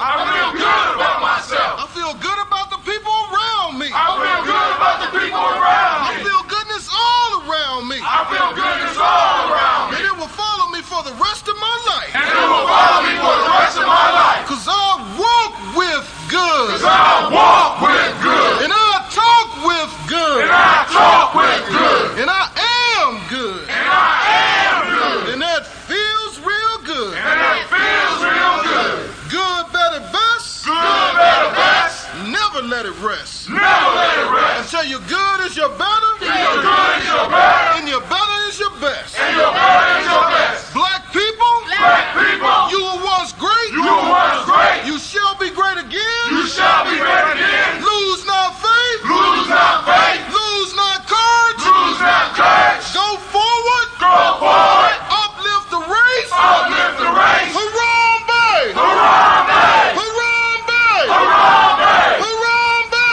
I feel good about myself. I feel good about the people around me. I feel good about the people around me. I feel goodness all around me. I feel goodness all around me. And it will follow me for the rest of my life. And it will follow me for the rest of my life. Cause I walk with good. Cause I walk with good. And I talk with good. And I talk with good. And I am good. And I am good. And that feels real good. And that feels real good. Good, better, best. Good, better, best. Never let it rest. Never let it rest. Until your good is your better. Until your good is your better. And your better is your best. And your better is your best. Black people. Black people. You were once great. You were once great. You shall be great again. You shall be great again. Lose not faith. Lose not faith. Lose not courage. Lose not courage. Go forward. Go forward. Uplift the race. Uplift the race. Harambe. Harambe. Harambe. Harambe. Harambe. Harambe.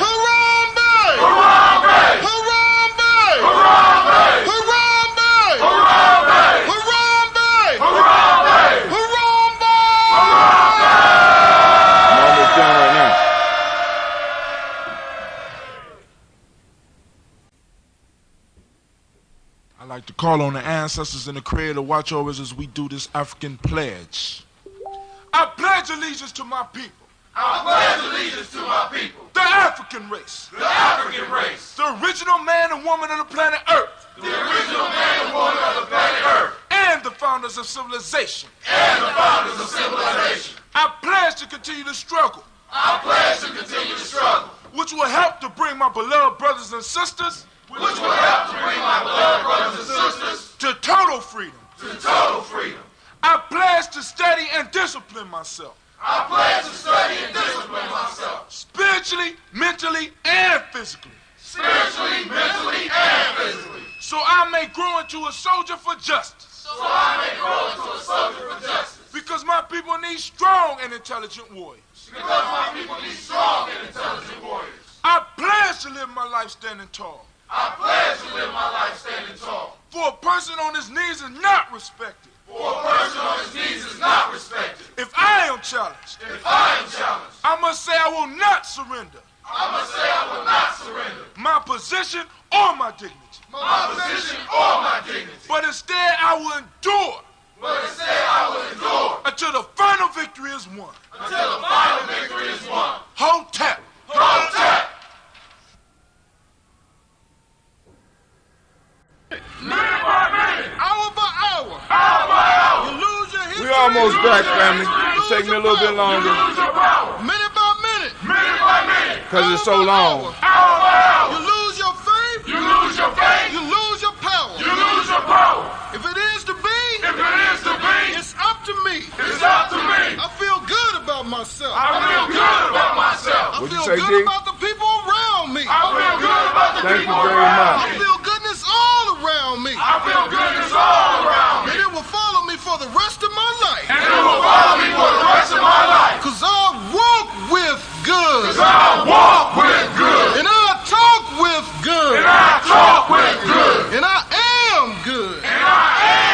Harambe. Harambe. Harambe. Harambe. Harambe. Harambe. Harambe. Harambe. Harambe. I'm almost done right now. I like to call on the ancestors and the Creator to watch over us as we do this African pledge. I pledge allegiance to my people. I pledge allegiance to my people. The African race. The African race. The original man and woman of the planet Earth. The original man and woman of the planet Earth. And the founders of civilization. And the founders of civilization. I pledge to continue the struggle, I pledge to continue the struggle, which will help to bring my beloved brothers and sisters which will help to bring my beloved brothers and sisters to total freedom. to total freedom. I pledge to study and discipline myself, I pledge to study and discipline myself, spiritually, mentally, and physically, spiritually, mentally, and physically, so I may grow into a soldier for justice. so I may grow into a soldier for justice. Because my people need strong and intelligent warriors. Because my people need strong and intelligent warriors. I pledge to live my life standing tall. I pledge to live my life standing tall. For a person on his knees is not respected. For a person on his knees is not respected. If I am challenged, If I am challenged, I must say I will not surrender I must say I will not surrender my position or my dignity. my position or my dignity, But instead I will endure but instead I will endure until the final victory is won. until the final victory is won. Hotep. Protect. Minute by minute, Hour by hour. hour by hour, You lose your history. We almost back, family. It's taking me a little bit longer lose your power. Minute by minute. Minute by minute, because it's so long. hour by hour, You lose your faith. you lose your faith, You lose your power. you lose your power. If it is to be, If it is to be, it's up to me. it's up to me. I feel good about myself. I feel good about myself. I What'd you feel say, good D? about the people around me. I feel good about the Thank you people very around much. I me. feel goodness all around me. I feel goodness all around me. And it will follow me for the rest of my life. And it will follow me for the rest of my life. Cause I walk with good. Cause I walk with good. And I talk with good. And I talk with good. And I am good. And I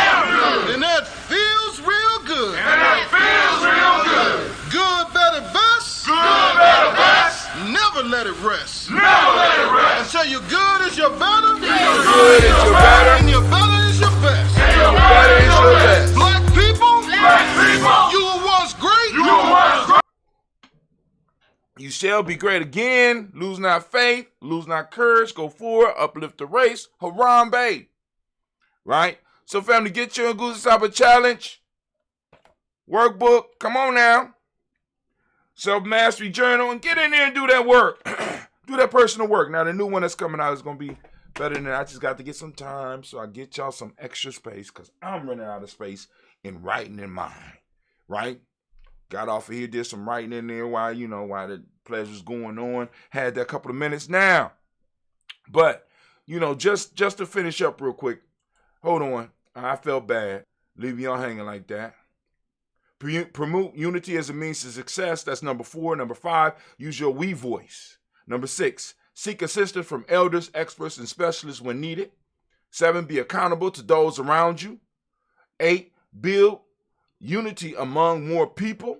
am good. And that feels real good. And it feels real good. Good, better, best. Good, better, best. Never let it rest. Never let it rest. Until your good is your better. Your good is your better. And your better is your best. And your Better is your best. Black people, Black people, you were once great. you were once great. You shall be great again. Lose not faith. Lose not courage. Go forward. Uplift the race. Harambe. Right? So, family, get your Goose Cyber Challenge workbook. Come on now. Self-mastery journal. And get in there and do that work. Do that personal work. Now, the new one that's coming out is going to be better than that. I just got to get some time. So, I get y'all some extra space because I'm running out of space in writing in mind. Right? Got off of here, did some writing in there while the pledge was going on. Had that couple of minutes now. But, just to finish up real quick. Hold on. I felt bad. Leave y'all hanging like that. Promote unity as a means to success. That's number 4. Number 5, use your we voice. Number 6, seek assistance from elders, experts, and specialists when needed. 7, be accountable to those around you. 8, build unity among more people.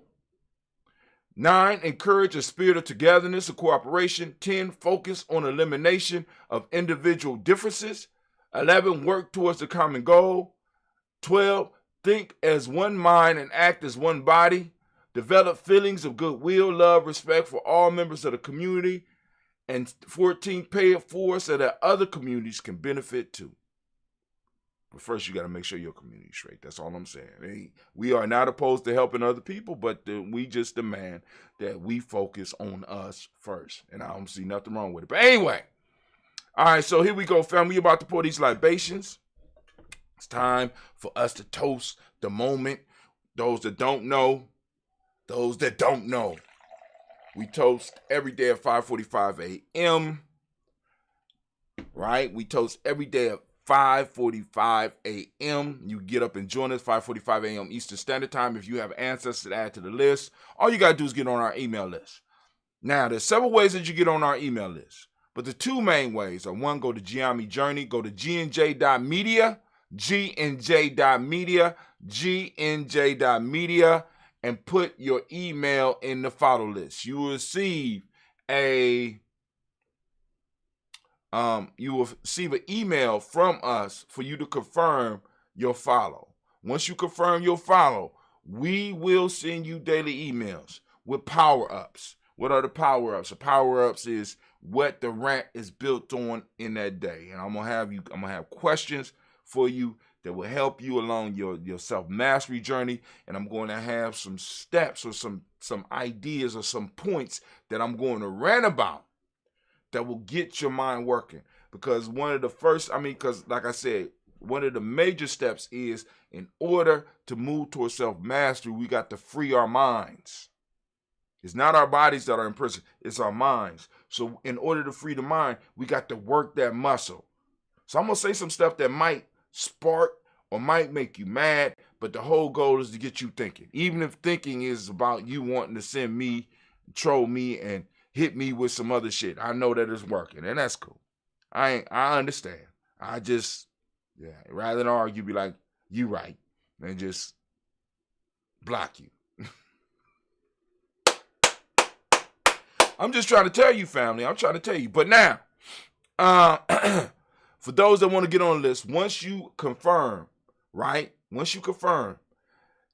9, encourage a spirit of togetherness and cooperation. 10, focus on elimination of individual differences. 11, work towards the common goal. 12, think as one mind and act as one body. Develop feelings of goodwill, love, respect for all members of the community. And 14, pay it forward so that other communities can benefit too. But first, you got to make sure your community's straight. That's all I'm saying. We are not opposed to helping other people, but we just demand that we focus on us first. And I don't see nothing wrong with it. But anyway, all right, so here we go, fam. We about to pour these libations. It's time for us to toast the moment. Those that don't know, we toast every day at 5:45 a.m., right? We toast every day at 5:45 a.m. You get up and join us 5:45 a.m. Eastern Standard Time. If you have ancestors to add to the list, all you got to do is get on our email list. Now, there's several ways that you get on our email list, but the two main ways are, one, go to Giami Journey, go to gnj.media, gnj.media, and put your email in the follow list. You will receive an email from us for you to confirm your follow. Once you confirm your follow, we will send you daily emails with power-ups. What are the power-ups? The power-ups is what the rant is built on in that day. And I'm gonna have questions for you that will help you along your self-mastery journey. And I'm going to have some steps or some ideas or some points that I'm going to rant about that will get your mind working. Because because like I said, one of the major steps is, in order to move towards self-mastery, we got to free our minds. It's not our bodies that are in prison, it's our minds. So in order to free the mind, we got to work that muscle. So I'm going to say some stuff that might spark or might make you mad, but the whole goal is to get you thinking. Even if thinking is about you wanting to send me, troll me, and hit me with some other shit, I know that it's working, and that's cool. I understand. Rather than argue, be like, you right, and just block you. I'm just trying to tell you, family. I'm trying to tell you. But now, for those that want to get on the list, once you confirm, right? Once you confirm,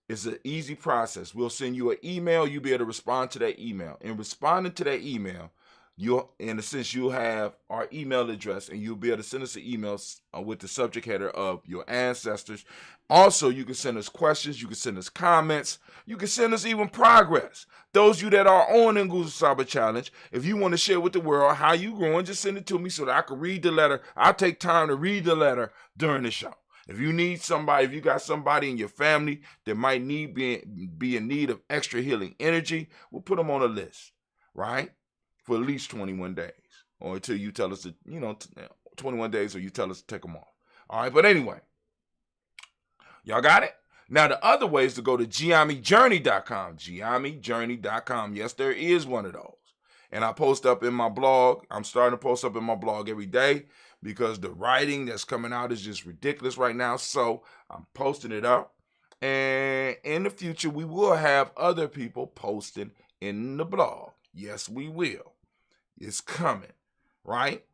it's an easy process. We'll send you an email. You'll be able to respond to that email. In responding to that email, you'll have our email address, and you'll be able to send us an email with the subject header of your ancestors. Also, you can send us questions. You can send us comments. You can send us even progress. Those of you that are on the Nguzo Saba Challenge, if you want to share with the world how you growing, just send it to me so that I can read the letter. I'll take time to read the letter during the show. If you need somebody, if you got somebody in your family that might be in need of extra healing energy, we'll put them on a list, right? For at least 21 days, or until you tell us to, 21 days, or you tell us to take them off. All right, but anyway, y'all got it? Now, the other way is to go to GiamiJourney.com, GiamiJourney.com. Yes, there is one of those. And I post up in my blog. I'm starting to post up in my blog every day because the writing that's coming out is just ridiculous right now. So I'm posting it up. And in the future, we will have other people posting in the blog. Yes, we will. It's coming, right?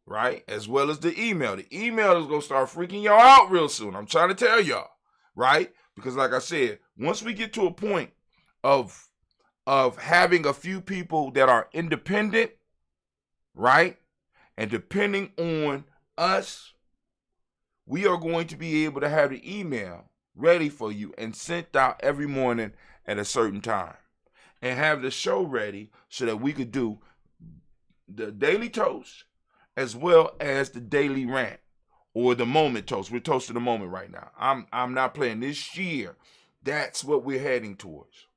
Right? As well as the email. The email is going to start freaking y'all out real soon. I'm trying to tell y'all, right? Because like I said, once we get to a point of having a few people that are independent, right? And depending on us, we are going to be able to have the email ready for you and sent out every morning at a certain time. And have the show ready so that we could do the daily toast as well as the daily rant or the moment toast. We're toasting the moment right now. I'm not playing this year. That's what we're heading towards.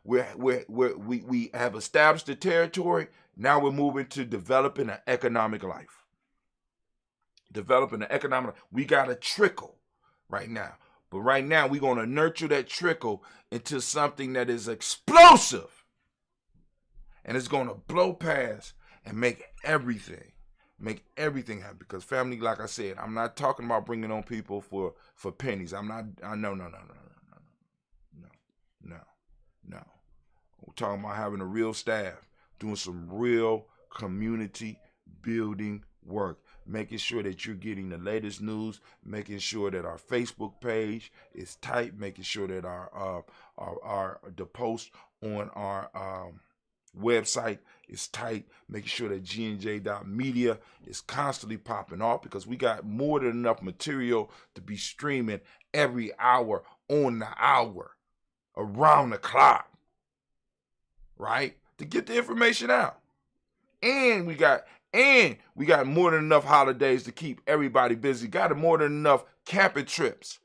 We have established the territory. Now we're moving to developing an economic life. We got a trickle right now. But right now, we're going to nurture that trickle into something that is explosive. And it's going to blow past and make everything happen. Because family, like I said, I'm not talking about bringing on people for pennies. No. No. We're talking about having a real staff, doing some real community building work, making sure that you're getting the latest news, making sure that our Facebook page is tight, making sure that the post on our website is tight, making sure that gnj.media is constantly popping off, because we got more than enough material to be streaming every hour on the hour, around the clock, right? To get the information out. And we got more than enough holidays to keep everybody busy. Got more than enough camping trips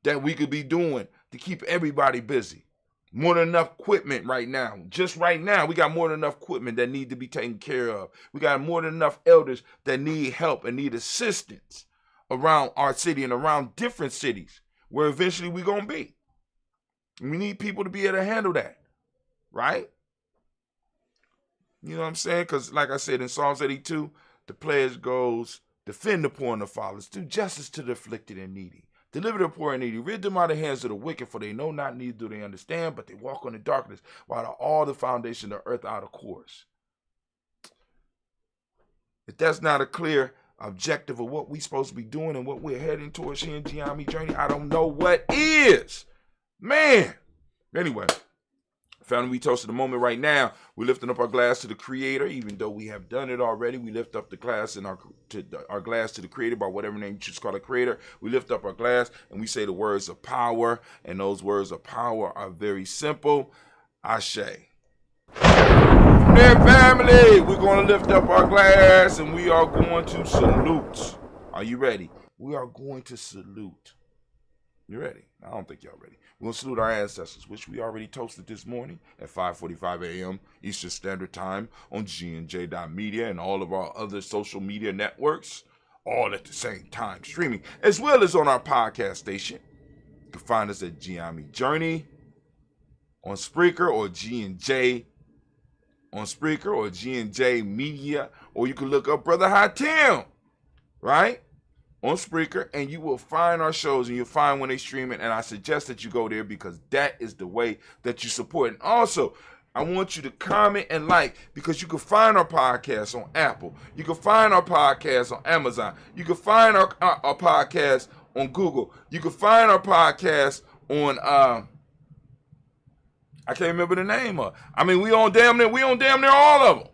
that we could be doing to keep everybody busy. More than enough equipment right now. Just right now, we got more than enough equipment that need to be taken care of. We got more than enough elders that need help and need assistance around our city and around different cities where eventually we're going to be. We need people to be able to handle that, right? You know what I'm saying? Because like I said in Psalms 82, the pledge goes, defend the poor and the fatherless, do justice to the afflicted and needy. Deliver the poor and needy, rid them out of the hands of the wicked, for they know not, neither do they understand, but they walk on the darkness, while all the foundation of the earth out of course. If that's not a clear objective of what we're supposed to be doing and what we're heading towards here in Giami Journey, I don't know what is. Man. Anyway, family, we toast to the moment right now. We're lifting up our glass to the Creator, even though we have done it already. We lift up the glass and our glass to the Creator, by whatever name you choose to call the Creator. We lift up our glass and we say the words of power, and those words of power are very simple. Ashe. Hey, family, we're going to lift up our glass and we are going to salute. Are you ready? We are going to salute. You ready? I don't think y'all ready. We're going to salute our ancestors, which we already toasted this morning at 5:45 a.m. Eastern Standard Time on gnj.media and all of our other social media networks, all at the same time streaming, as well as on our podcast station. You can find us at Giami Journey on Spreaker, or G&J on Spreaker, or G&J Media, or you can look up Brother Hatim, right? On Spreaker, and you will find our shows and you'll find when they stream it, and I suggest that you go there because that is the way that you support. And also, I want you to comment and like, because you can find our podcast on Apple. You can find our podcast on Amazon. You can find our podcast on Google. You can find our podcast on I can't remember the name of. I mean, we on damn near all of them.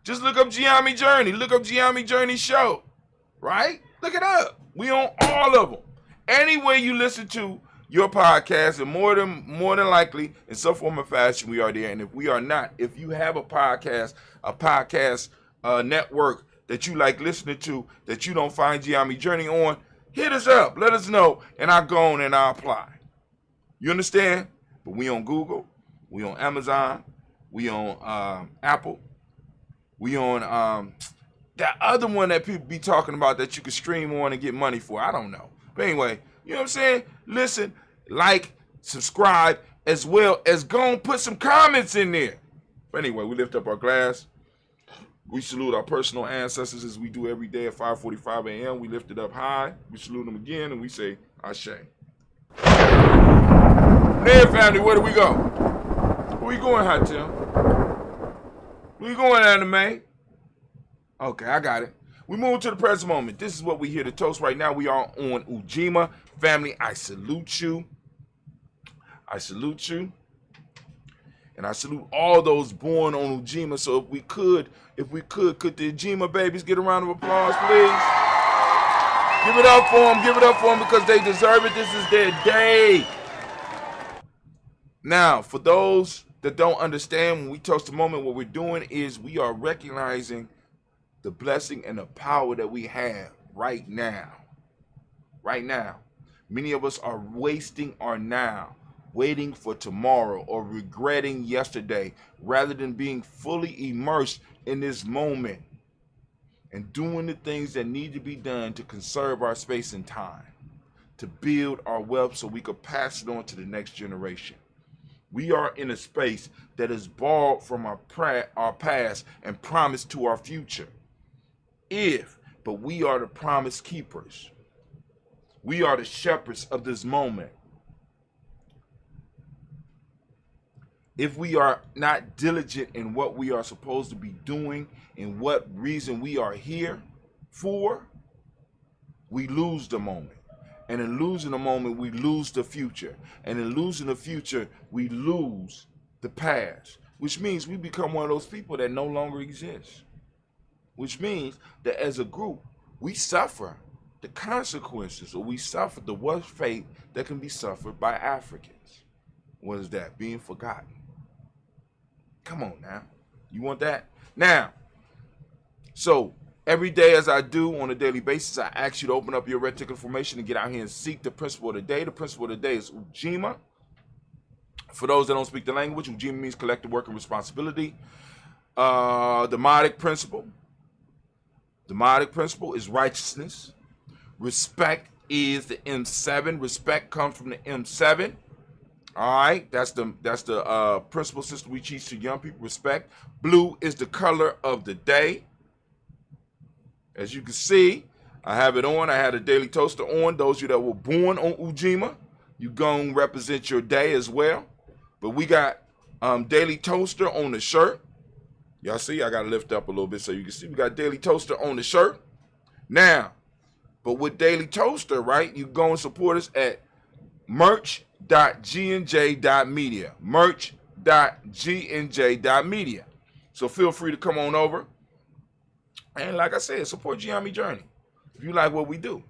Just look up Giami Journey. Look up Giami Journey Show, right? Look it up. We on all of them. Any way you listen to your podcast, and more than likely, in some form or fashion, we are there. And if we are not, if you have a podcast network that you like listening to that you don't find Giami Journey on, hit us up. Let us know, and I'll go on and I'll apply. You understand? But we on Google, we on Amazon, we on Apple, we on that other one that people be talking about that you can stream on and get money for. I don't know. But anyway, you know what I'm saying? Listen, like, subscribe, as well as go and put some comments in there. But anyway, we lift up our glass. We salute our personal ancestors as we do every day at 5:45 a.m. We lift it up high. We salute them again, and we say, Ashe. Hey, family, where do we go? Where we going, Hatim? Where we going, Anime? Okay, I got it. We move to the present moment. This is what we here to toast right now. We are on Ujima. Family, I salute you. I salute you. And I salute all those born on Ujima. So if we could the Ujima babies get a round of applause, please? Give it up for them because they deserve it. This is their day. Now, for those that don't understand, when we toast the moment, what we're doing is we are recognizing the blessing and the power that we have right now. Right now. Many of us are wasting our now, waiting for tomorrow, or regretting yesterday, rather than being fully immersed in this moment and doing the things that need to be done to conserve our space and time, to build our wealth so we could pass it on to the next generation. We are in a space that is borrowed from our past and promised to our future. But we are the promise keepers. We are the shepherds of this moment. if we are not diligent in what we are supposed to be doing and what reason we are here for, we lose the moment. And in losing the moment, we lose the future. And in losing the future, we lose the past, which means we become one of those people that no longer exist. Which means that as a group, we suffer the consequences, or we suffer the worst fate that can be suffered by Africans. What is that? Being forgotten. Come on now. You want that? Now, so every day as I do on a daily basis, I ask you to open up your red ticket formation and get out here and seek the principle of the day. The principle of the day is Ujima. For those that don't speak the language, Ujima means collective work and responsibility. The Demotic principle. The Demotic principle is righteousness. Respect is the M7. Respect comes from the M7. All right, that's the principle system we teach to young people. Respect. Blue is the color of the day. As you can see, I have it on. I had a daily toaster on. Those of you that were born on Ujima, you gonna represent your day as well. But we got daily toaster on the shirt. Y'all see, I gotta lift up a little bit so you can see. We got daily toaster on the shirt. Now, but with daily toaster, right, you go and support us at merch.gnj.media. Merch.gnj.media. So feel free to come on over. And like I said, support Giami Journey if you like what we do.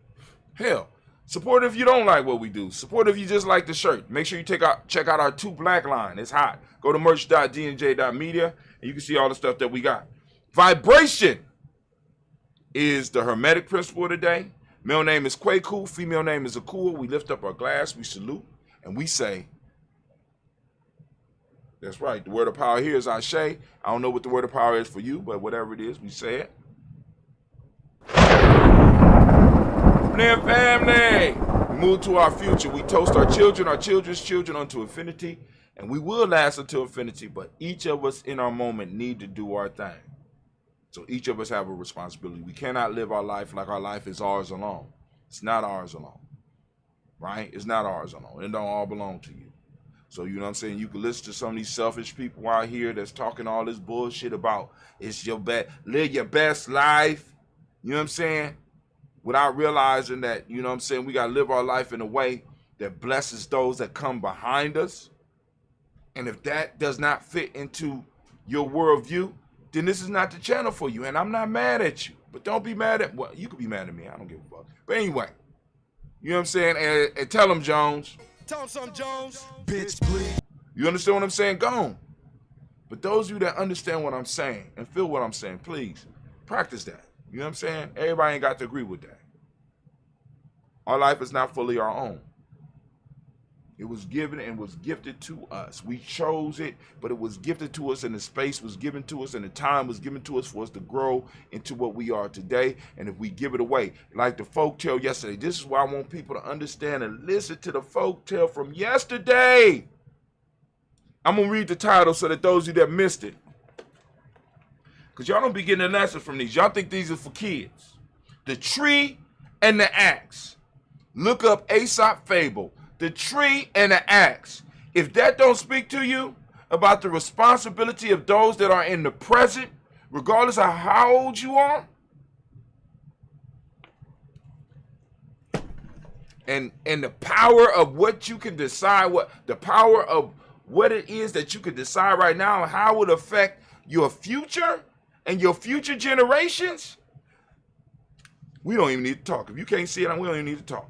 Hell, support if you don't like what we do. Support if you just like the shirt. Make sure you check out our 2 Black line. It's hot. Go to merch.dnj.media and you can see all the stuff that we got. Vibration is the Hermetic principle of the day. Male name is Kwaku. Female name is Akua. We lift up our glass. We salute. And we say, that's right. The word of power here is Ashe. I don't know what the word of power is for you, but whatever it is, we say it. From there, family, we move to our future. We toast our children's children unto infinity, and we will last until infinity, but each of us in our moment need to do our thing. So each of us have a responsibility. We cannot live our life like our life is ours alone. It's not ours alone, right? It's not ours alone. It don't all belong to you. So, you know what I'm saying? You can listen to some of these selfish people out here that's talking all this bullshit about it's your best, live your best life. You know what I'm saying? Without realizing that, you know what I'm saying, we got to live our life in a way that blesses those that come behind us. And if that does not fit into your worldview, then this is not the channel for you. And I'm not mad at you. But don't be mad at, well, you could be mad at me. I don't give a fuck. But anyway, you know what I'm saying? And tell them, Jones. Tell him something, Jones. Bitch, please. You understand what I'm saying? Go on. But those of you that understand what I'm saying and feel what I'm saying, please practice that. You know what I'm saying? Everybody ain't got to agree with that. Our life is not fully our own. It was given and was gifted to us. We chose it, but it was gifted to us, and the space was given to us, and the time was given to us for us to grow into what we are today. And if we give it away, like the folk tale yesterday, this is why I want people to understand and listen to the folk tale from yesterday. I'm going to read the title so that those of you that missed it, because y'all don't be getting a lesson from these. Y'all think these are for kids. The Tree and the Axe. Look up Aesop Fable. The Tree and the Axe. If that don't speak to you about the responsibility of those that are in the present, regardless of how old you are, and the power of what you can decide, the power of what it is that you can decide right now and how it would affect your future and your future generations, we don't even need to talk. If you can't see it, we don't even need to talk.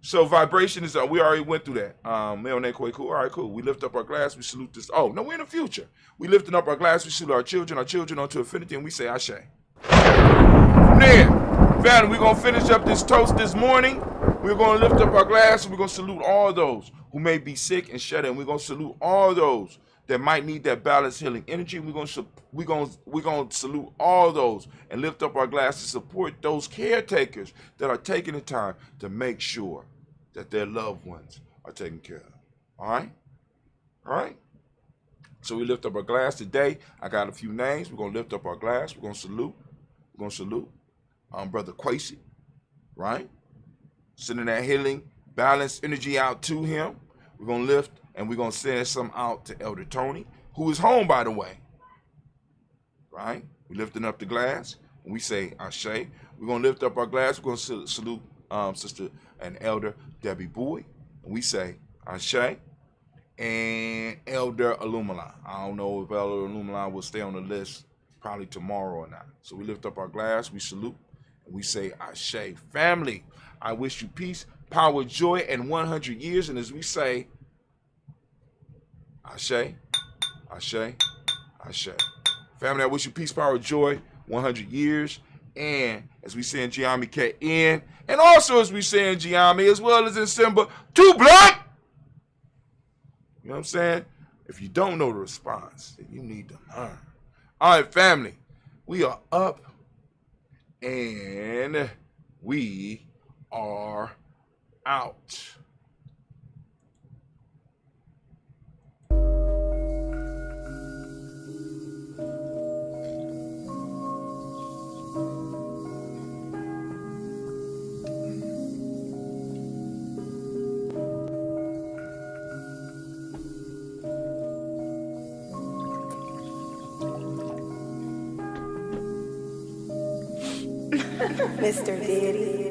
So vibration is, we already went through that. Male name Kwaku. All right, cool. We lift up our glass, we salute this. Oh, no, we're in the future. We lifting up our glass, we salute our children onto infinity, and we say Ashe. From there, family, we're going to finish up this toast this morning. We're going to lift up our glass, and we're going to salute all those who may be sick and shed in. We're going to salute all those that might need that balanced healing energy. We're going to salute all those and lift up our glass to support those caretakers that are taking the time to make sure that their loved ones are taken care of. All right? All right? So we lift up our glass today. I got a few names. We're going to lift up our glass. We're going to salute. We're going to salute Brother Kwasi, right? Sending that healing, balanced energy out to him. We're going to lift And we're going to send some out to Elder Tony, who is home, by the way. Right? We're lifting up the glass, and we say, Ashe. We're going to lift up our glass. We're going to salute Sister and Elder Debbie Boyd. And we say, Ashe. And Elder Illumina. I don't know if Elder Illumina will stay on the list probably tomorrow or not. So we lift up our glass, we salute, and we say, Ashe. Family, I wish you peace, power, joy, and 100 years. And as we say, Ashe, Ashe, Ashe. Family, I wish you peace, power, joy, 100 years. And as we say in Giami K.N., and also as we say in Giami, as well as in Simba, 2 blood. You know what I'm saying? If you don't know the response, then you need to learn. All right, family, we are up and we are out. Mr. Diddy.